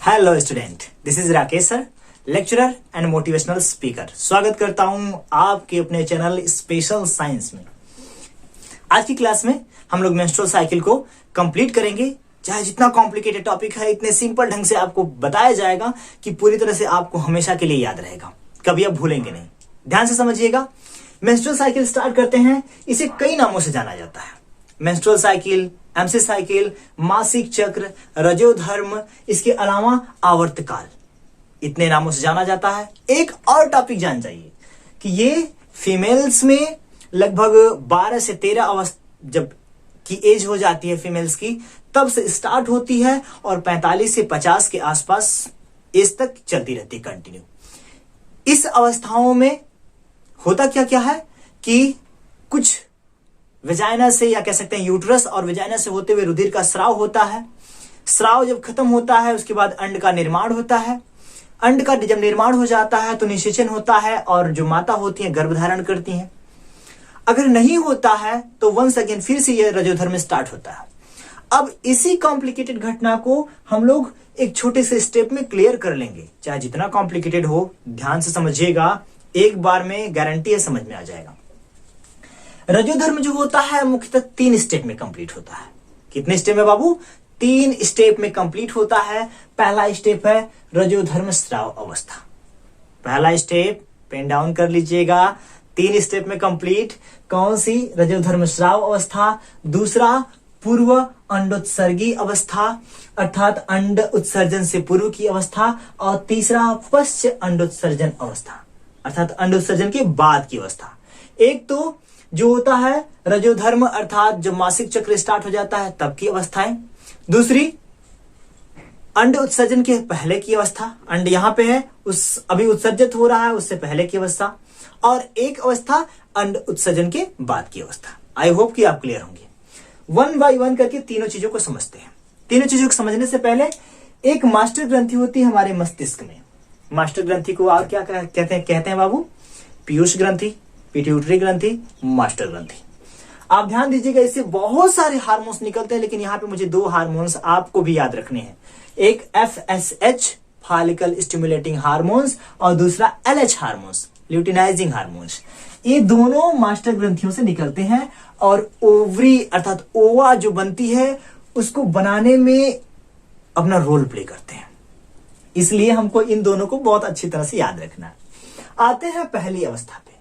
Hello student, this is Rakesh sir, lecturer and motivational speaker. स्वागत करता हूं आपके अपने चैनल स्पेशल साइंस में। आज की क्लास में हम लोग मेंस्ट्रुअल साइकिल को कंप्लीट करेंगे। चाहे जितना कॉम्प्लिकेटेड टॉपिक है, इतने सिंपल ढंग से आपको बताया जाएगा कि पूरी तरह से आपको हमेशा के लिए याद रहेगा, कभी आप भूलेंगे नहीं। ध्यान से समझिएगा। मेंस्ट्रुअल साइकिल स्टार्ट करते हैं। इसे कई नामों से जाना जाता है। मेंस्ट्रुअल साइकिल, एमसी साइकिल, मासिक चक्र, रजोधर्म, इसके अलावा आवर्तकाल, इतने नामों से जाना जाता है। एक और टॉपिक जान जाइए कि ये फीमेल्स में लगभग 12 से 13 अवस्था जब की एज हो जाती है फीमेल्स की, तब से स्टार्ट होती है और 45 से 50 के आसपास एज तक चलती रहती है कंटिन्यू। इस अवस्थाओं में होता क्या क्या है कि कुछ वेजाइना से, या कह सकते हैं यूट्रस और वेजाइना से होते हुए रुधिर का स्राव होता है। स्राव जब खत्म होता है उसके बाद अंड का निर्माण होता है। अंड का जब निर्माण हो जाता है तो निषेचन होता है और जो माता होती है गर्भ धारण करती हैं। अगर नहीं होता है तो वंस अगेन फिर से यह रजोधर्म स्टार्ट होता है। अब इसी कॉम्प्लिकेटेड घटना को हम लोग एक छोटे से स्टेप में क्लियर कर लेंगे। चाहे जितना कॉम्प्लिकेटेड हो, ध्यान से समझिएगा, एक बार में गारंटी है समझ में आ जाएगा। रजोधर्म जो होता है मुख्यतः 3 स्टेप में कंप्लीट होता है। कितने स्टेप में बाबू? 3 स्टेप में कंप्लीट होता है। पहला स्टेप है रजोधर्म स्राव अवस्था। पहला स्टेप पेन डाउन कर लीजिएगा। 3 स्टेप में कंप्लीट। कौन सी? रजोधर्म स्राव अवस्था। दूसरा पूर्व अंडोत्सर्गी अवस्था, अर्थात अंड उत्सर्जन से पूर्व की अवस्था। और तीसरा पश्च अंडोत्सर्जन अवस्था, अर्थात अंडोत्सर्जन के बाद की अवस्था। एक तो जो होता है रजोधर्म, अर्थात जब मासिक चक्र स्टार्ट हो जाता है तब की अवस्थाएं। दूसरी अंड उत्सर्जन के पहले की अवस्था, अंड यहां पे है, उस अभी उत्सर्जित हो रहा है, उससे पहले की अवस्था। और एक अवस्था अंड उत्सर्जन के बाद की अवस्था। आई होप कि आप क्लियर होंगे। 1 बाय 1 करके तीनों चीजों को समझते हैं। तीनों चीजों को समझने से पहले एक मास्टर ग्रंथि होती है हमारे मस्तिष्क में। मास्टर ग्रंथि को आप क्या कहते हैं बाबू? पीयूष ग्रंथि, पिट्यूटरी ग्रंथि, मास्टर ग्रंथि। आप ध्यान दीजिएगा, इससे बहुत सारे हार्मोन्स निकलते हैं, लेकिन यहां पे मुझे 2 हार्मोन्स आपको भी याद रखने हैं। एक FSH फॉलिकल स्टिमुलेटिंग हार्मोन्स और दूसरा LH हार्मोन्स, ल्यूटिनाइजिंग हार्मोन्स। ये दोनों मास्टर ग्रंथियों से निकलते हैं और ओवरी अर्थात ओवा जो बनती है उसको बनाने में अपना रोल प्ले करते हैं। इसलिए हमको इन दोनों को बहुत अच्छी तरह से याद रखना है। आते हैं पहली अवस्था पे,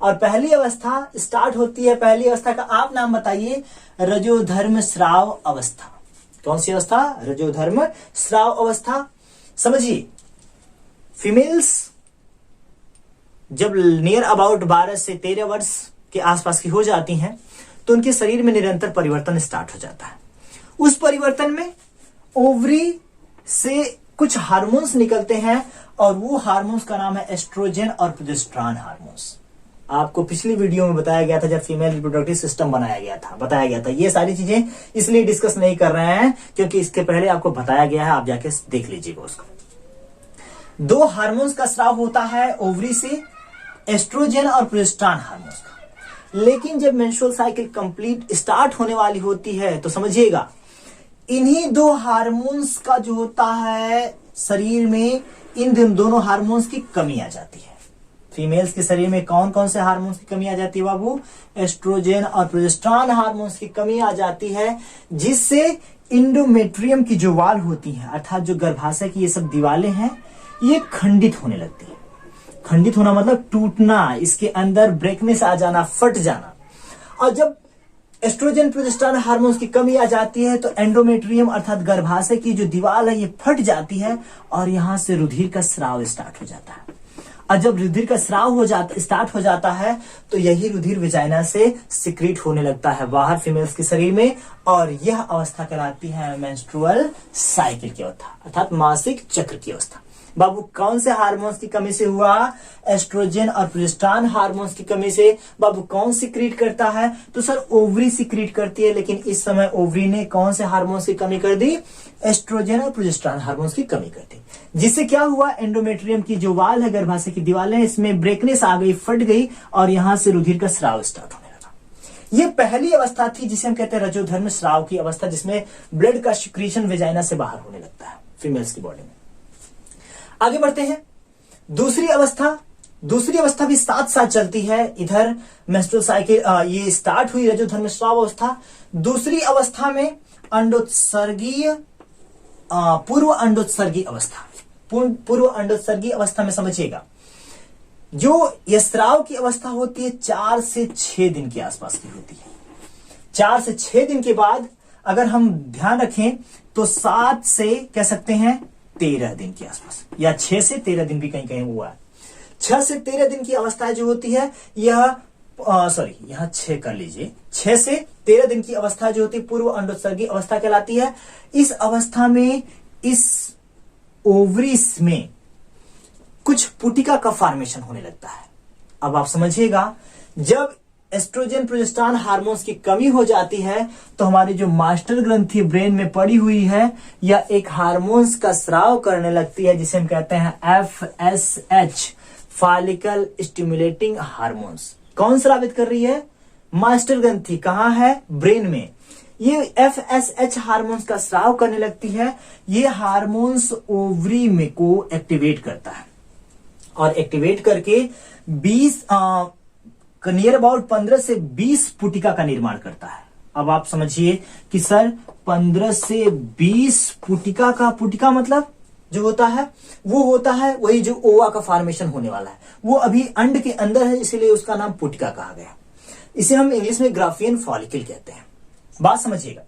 और पहली अवस्था स्टार्ट होती है। पहली अवस्था का आप नाम बताइए। रजोधर्म स्राव अवस्था। कौन सी अवस्था? रजोधर्म स्राव अवस्था। समझिए, फीमेल्स जब नियर अबाउट 12 से 13 वर्ष के आसपास की हो जाती हैं तो उनके शरीर में निरंतर परिवर्तन स्टार्ट हो जाता है। उस परिवर्तन में ओवरी से कुछ हार्मोन्स निकलते हैं और वो हार्मोन्स का नाम है एस्ट्रोजन और प्रोजेस्टेरॉन हार्मोन्स। आपको पिछली वीडियो में बताया गया था जब फीमेल रिप्रोडक्टिव सिस्टम बताया गया था। ये सारी चीजें इसलिए डिस्कस नहीं कर रहे हैं क्योंकि इसके पहले आपको बताया गया है, आप जाके देख लीजिएगा उसको। 2 हार्मोन्स का स्राव होता है ओवरी से, एस्ट्रोजन और प्रोजेस्टेरॉन हार्मोन्स का। लेकिन जब मेंस्ट्रुअल साइकिल कंप्लीट स्टार्ट होने वाली होती है तो समझिएगा, इन्हीं 2 हार्मोन्स का जो होता है शरीर में, इन दोनों हार्मोन्स की कमी आ जाती है। फीमेल्स के शरीर में कौन कौन से हार्मोन्स की कमी आ जाती है बाबू? एस्ट्रोजन और प्रोजेस्टेरॉन हार्मोन्स की कमी आ जाती है, जिससे इंडोमेट्रियम की जो वाल होती है, अर्थात जो गर्भाशय की ये सब दीवारें हैं, ये खंडित होने लगती है। खंडित होना मतलब टूटना, इसके अंदर ब्रेकनेस आ जाना, फट जाना। और जब एस्ट्रोजन प्रोजेस्टेरॉन हार्मोन्स की कमी आ जाती है तो एंडोमेट्रियम अर्थात गर्भाशय की जो दीवार है ये फट जाती है और यहां से रुधिर का स्राव स्टार्ट हो जाता है। और जब रुधिर का स्राव स्टार्ट हो जाता है तो यही रुधिर वेजाइना से सिक्रीट होने लगता है बाहर फीमेल्स के शरीर में, और यह अवस्था कहलाती है मेंस्ट्रुअल साइकिल की अवस्था, अर्थात मासिक चक्र की अवस्था। बाबू कौन से हार्मोन्स की कमी से हुआ? एस्ट्रोजन और प्रोजेस्टेरॉन हार्मोन्स की कमी से। बाबू कौन सिक्रीट करता है? तो सर ओवरी सिक्रीट करती है, लेकिन इस समय ओवरी ने कौन से हार्मोन्स की कमी कर दी? एस्ट्रोजन और प्रोजेस्टेरॉन हार्मोन्स की कमी कर दी। जिससे क्या हुआ? एंडोमेट्रियम की जो वाल है, गर्भाशय की दीवारें, इसमें ब्रेकनेस आ गई, फट गई और यहां से रुधिर का स्राव स्टार्ट होने लगा। ये पहली अवस्था थी जिसे हम कहते हैं रजोधर्म स्राव की अवस्था, जिसमें ब्लड का सिक्रीशन वेजाइना से बाहर होने लगता है। फीमेल्स की बॉडी में। आगे बढ़ते हैं। दूसरी अवस्था भी साथ साथ चलती है। इधर मेंस्ट्रुअल साइकिल ये स्टार्ट हुई रजोधर्मस्राव अवस्था। दूसरी अवस्था में अंडोत्सर्गीय पूर्व अंडोत्सर्गीय अवस्था। पूर्व अंडोत्सर्गीय अवस्था में समझिएगा, जो ये स्राव की अवस्था होती है 4 से 6 दिन के आसपास की होती है। 4 से 6 दिन के बाद अगर हम ध्यान रखें तो 7 से कह सकते हैं 13 दिन के आसपास, या 6 से 13 दिन भी कहीं कहीं हुआ है। 6 से 13 दिन की अवस्था जो होती है यह यहां 6 कर लीजिए। 6 से 13 दिन की अवस्था जो होती है पूर्व अंडोत्सर्गीय अवस्था कहलाती है। इस अवस्था में इस ओवरीज में कुछ पुटिका का फॉर्मेशन होने लगता है। अब आप समझिएगा, जब एस्ट्रोजन प्रोजेस्टेरॉन हार्मोन्स की कमी हो जाती है तो हमारी जो मास्टर ग्रंथि ब्रेन में पड़ी हुई है या एक हार्मोन्स का स्राव करने लगती है जिसे हम कहते हैं FSH, फॉलिकल स्टिमुलेटिंग हार्मोन्स। कौन स्रावित कर रही है? मास्टर ग्रंथि। कहां है? ब्रेन में। ये FSH हार्मोन्स का स्राव करने लगती है। ये हार्मोन्स ओवरी में को एक्टिवेट करता है और एक्टिवेट करके 20 नियर अबाउट 15 से 20 पुटिका का निर्माण करता है। अब आप समझिए कि सर 15 से 20 पुटिका मतलब जो होता है वो होता है वही जो ओवा का फॉर्मेशन होने वाला है। वो अभी अंड के अंदर है, इसीलिए उसका नाम पुटिका कहा गया। इसे हम इंग्लिश में ग्राफियन फॉलिकल कहते हैं। बात समझिएगा,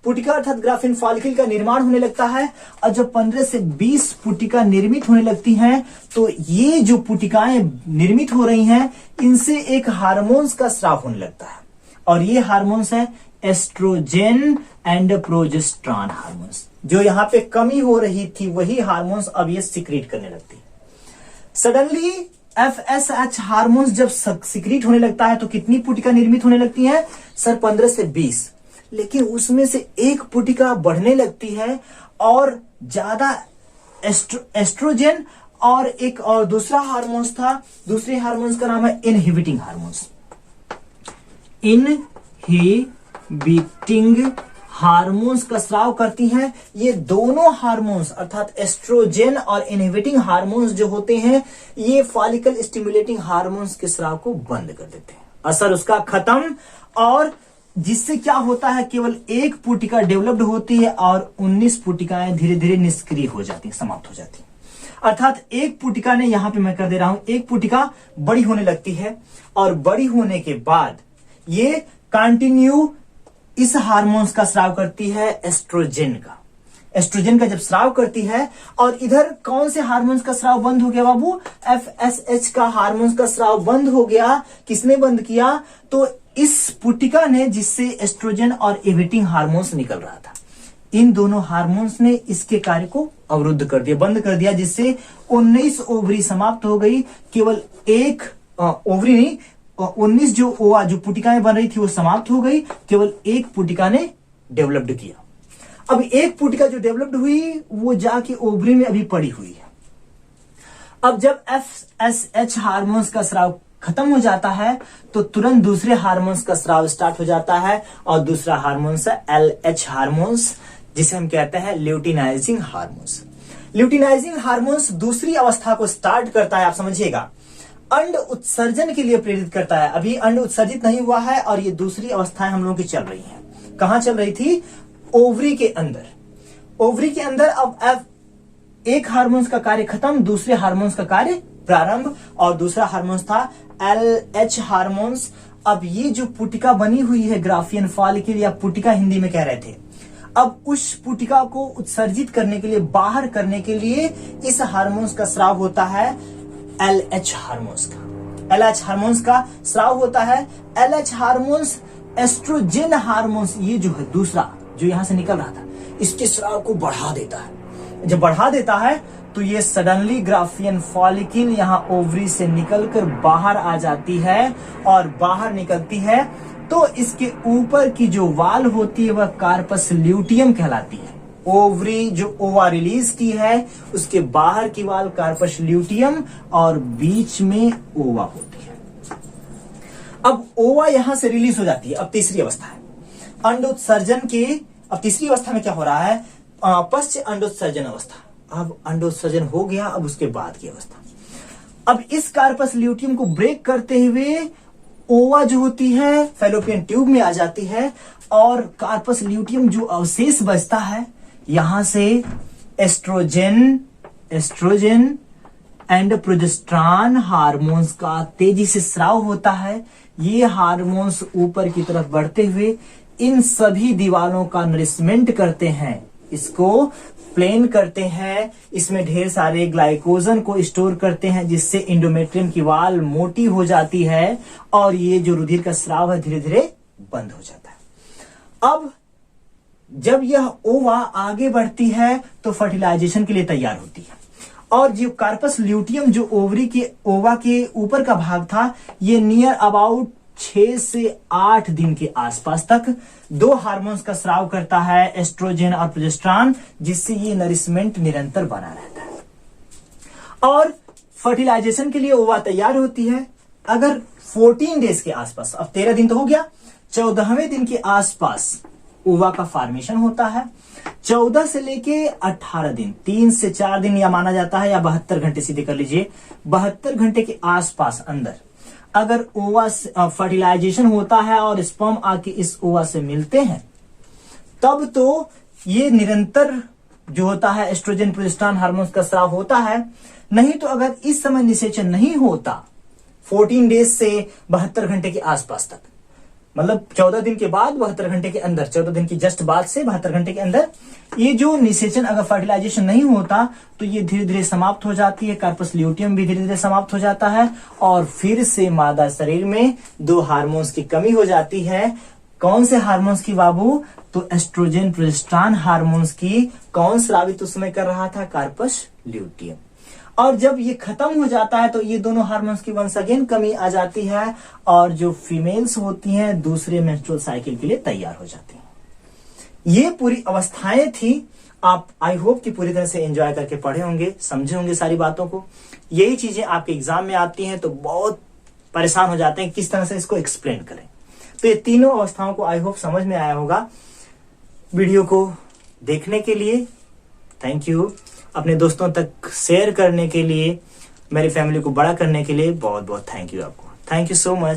पुटिका अर्थात ग्राफियन फॉलिकल का निर्माण होने लगता है और जब 15 से 20 पुटिका निर्मित होने लगती हैं तो ये जो पुटिकाएं निर्मित हो रही हैं इनसे एक हार्मोन्स का स्राव होने लगता है और ये हार्मोन्स है एस्ट्रोजन एंड प्रोजेस्टेरॉन हार्मोन्स। जो यहां पे कमी हो रही थी वही हार्मोन्स अब ये सिक्रीट करने लगती है। सडनली FSH हार्मोन्स जब सिक्रीट होने लगता है तो कितनी पुटिका निर्मित होने लगती हैं? सर 15 से 20। लेकिन उसमें से एक पुटिका बढ़ने लगती है और ज्यादा एस्ट्रोजन और एक और दूसरा हार्मोन्स था। दूसरे हार्मोन्स का नाम है इनहिबिटिंग हार्मोन्स। इनहिबिटिंग हार्मोन्स का स्राव करती हैं। ये दोनों हार्मोन्स अर्थात एस्ट्रोजन और इनहिबिटिंग हार्मोन्स जो होते हैं ये फॉलिकल स्टिमुलेटिंग हार्मोन्स के स्राव को बंद कर देते हैं, असर उसका खत्म। और जिससे क्या होता है, केवल एक पुटिका डेवलप्ड होती है और 19 पुटिकाएं धीरे धीरे निष्क्रिय हो जाती हैं, समाप्त हो जाती हैं। अर्थात एक पुटिका ने, यहां पे मैं कर दे रहा हूं, एक पुटिका बड़ी होने लगती है और बड़ी होने के बाद ये कंटिन्यू इस हार्मोन्स का स्राव करती है, एस्ट्रोजन का। एस्ट्रोजन का जब स्राव करती है और इधर कौन से हार्मोन्स का स्राव बंद हो गया बाबू? FSH का हार्मोन्स का स्राव बंद हो गया। किसने बंद किया? तो इस पुटिका ने, जिससे एस्ट्रोजन और इनहिबिटिंग हार्मोन्स निकल रहा था। इन दोनों हार्मोन्स ने इसके कार्य को अवरुद्ध कर दिया, बंद कर दिया, जिससे 19 ओवरी समाप्त हो गई। केवल एक ओवरी नहीं, 19 जो ओवा जो पुटिकाएं बन रही थी वो समाप्त हो गई। केवल एक पुटिका ने डेवलप्ड किया। अब एक पुटिका जो डेवलप्ड हुई वो जाके ओवरी में अभी पड़ी हुई है। अब जब FSH हार्मोन्स का स्राव खत्म हो जाता है तो तुरंत दूसरे हार्मोन्स का स्राव स्टार्ट हो जाता है और दूसरा हार्मोन्स है LH हार्मोन्स, जिसे हम कहते हैं ल्यूटिनाइजिंग हार्मोन्स। ल्यूटिनाइजिंग हार्मोन्स दूसरी अवस्था को स्टार्ट करता है। आप समझिएगा, अंड उत्सर्जन के लिए प्रेरित करता है। अभी अंड उत्सर्जित नहीं हुआ है और ये दूसरी अवस्थाएं हम लोगों की चल रही हैं। कहां चल रही थी? ओवरी के अंदर। ओवरी के अंदर अब एक हार्मोन्स का कार्य खत्म, दूसरे हार्मोन्स का कार्य प्रारंभ, और दूसरा हार्मोन्स था LH हार्मोन्स। अब ये जो पुटिका बनी हुई है ग्राफियन फॉलिकल या पुटिका हिंदी में कह रहे थे, अब उस पुटिका को उत्सर्जित करने के लिए, बाहर करने के लिए इस हार्मोन्स का स्राव होता है LH हार्मोन्स का। LH हार्मोन्स का स्राव होता है। LH हार्मोन्स एस्ट्रोजन हार्मोन्स, ये जो है दूसरा जो यहां से निकल रहा था, इसके स्राव को बढ़ा देता है। जब बढ़ा देता है तो ये सडनली ग्राफियन फॉलिकल यहां ओवरी से निकलकर बाहर आ जाती है और बाहर निकलती है तो इसके ऊपर की जो वाल होती है वह कार्पस ल्यूटियम कहलाती है। ओवरी जो ओवा रिलीज की है उसके बाहर की वाल कार्पस ल्यूटियम और बीच में ओवा होती है। अब ओवा यहां से रिलीज हो जाती है। अब तीसरी अवस्था है अंड उत्सर्जन की। अब तीसरी अवस्था में क्या हो रहा है? पश्च अंडोत्सर्जन अवस्था। अब अंडोत्सर्जन हो गया, अब उसके बाद की अवस्था। अब इस कार्पस ल्यूटियम को ब्रेक करते हुए ओवा जो होती है फैलोपियन ट्यूब में आ जाती है, और कार्पस ल्यूटियम जो अवशेष बचता है, यहां से एस्ट्रोजन एंड प्रोजेस्टेरॉन हार्मोन्स का तेजी से स्राव होता है। ये हार्मोन्स ऊपर की तरफ बढ़ते हुए इन सभी दीवारों का नरिशमेंट करते हैं, इसको प्लेन करते हैं, इसमें ढेर सारे ग्लाइकोजन को स्टोर करते हैं, जिससे इंडोमेट्रियम की वाल मोटी हो जाती है और ये जो रुधिर का स्राव है धीरे धीरे बंद हो जाता है। अब जब यह ओवा आगे बढ़ती है तो फर्टिलाइजेशन के लिए तैयार होती है, और जो कार्पस ल्यूटियम जो ओवरी के ओवा के ऊपर का भाग था, ये नियर अबाउट 6 से 8 दिन के आसपास तक 2 हार्मोन्स का स्राव करता है, एस्ट्रोजन और प्रोजेस्टेरॉन, जिससे ये नरिशमेंट निरंतर बना रहता है और फर्टिलाइजेशन के लिए ओवा तैयार होती है। अगर 14 डेज के आसपास, अब 13 दिन तो हो गया, 14वें दिन के आसपास ओवा का फॉर्मेशन होता है। 14 से लेके 18 दिन, 3 से 4 दिन या माना जाता है, या 72 घंटे सीधे कर लीजिए, 72 घंटे के आसपास अंदर अगर ओवा फर्टिलाइजेशन होता है और स्पर्म आके इस ओवा से मिलते हैं, तब तो ये निरंतर जो होता है एस्ट्रोजन प्रोजेस्टेरॉन हार्मोन्स का स्राव होता है। नहीं तो अगर इस समय निषेचन नहीं होता 14 डेज से 72 घंटे के आसपास तक, मतलब 14 दिन के बाद 72 घंटे के अंदर, 14 दिन की जस्ट बाद से 72 घंटे के अंदर ये जो निषेचन अगर फर्टिलाइजेशन नहीं होता तो ये धीरे धीरे समाप्त हो जाती है, कार्पस ल्यूटियम भी धीरे धीरे समाप्त हो जाता है, और फिर से मादा शरीर में 2 हार्मोन्स की कमी हो जाती है। कौन से हार्मोन्स की बाबू? तो एस्ट्रोजन प्रोजेस्टेरॉन हार्मोन्स की। कौन स्रावित उस समय कर रहा था? Corpus luteum. और जब ये खत्म हो जाता है तो ये दोनों हार्मोन्स की वंस अगेन कमी आ जाती है, और जो फीमेल्स होती हैं दूसरे मेंस्ट्रुअल साइकिल के लिए तैयार हो जाती हैं। ये पूरी अवस्थाएं थी। आप आई होप कि पूरी तरह से एंजॉय करके पढ़े होंगे, समझे होंगे सारी बातों को। यही चीजें आपके एग्जाम में आती हैं तो बहुत परेशान हो जाते हैं किस तरह से इसको एक्सप्लेन करें। तो ये तीनों अवस्थाओं को आई होप समझ में आया होगा। वीडियो को देखने के लिए थैंक यू। अपने दोस्तों तक शेयर करने के लिए, मेरी फैमिली को बड़ा करने के लिए बहुत बहुत थैंक यू आपको। Thank you so much.